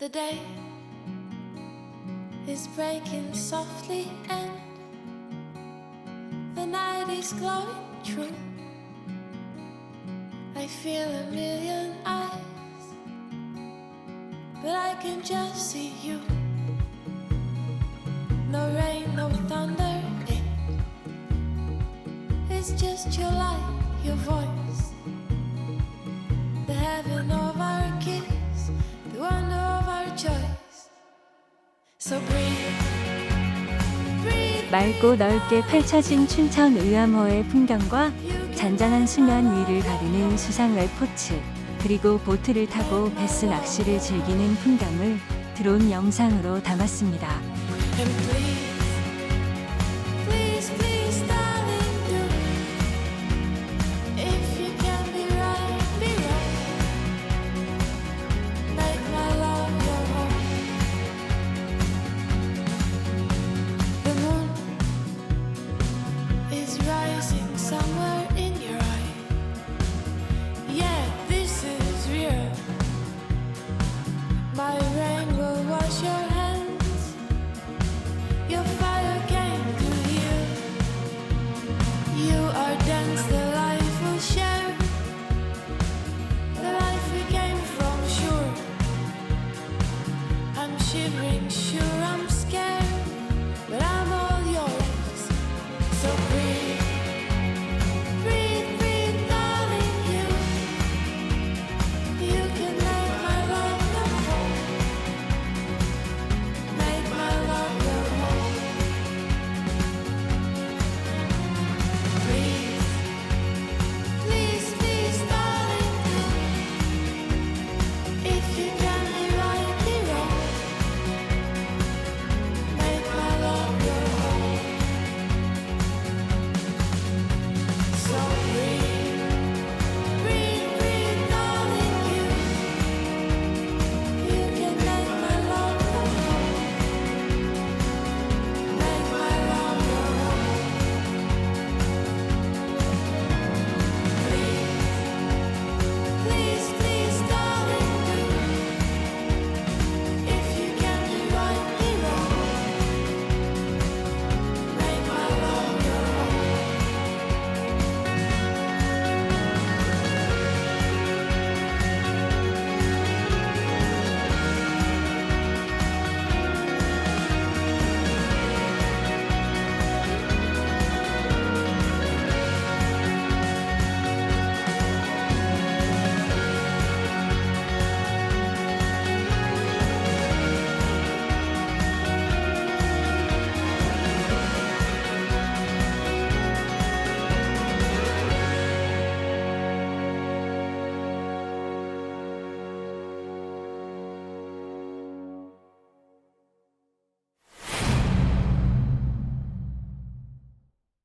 The day is breaking softly and the night is glowing true. I feel a million eyes, but I can just see you. No rain, no thunder, it's just your light, your voice, the heaven of our kiss, the wonder of our choice. So breathe, breathe. 맑고 넓게 펼쳐진 춘천 의암호의 풍경과 잔잔한 수면 위를 가르는 수상 레포츠, 그리고 보트를 타고 베스 낚시를 즐기는 풍경을 드론 영상으로 담았습니다. And breathe.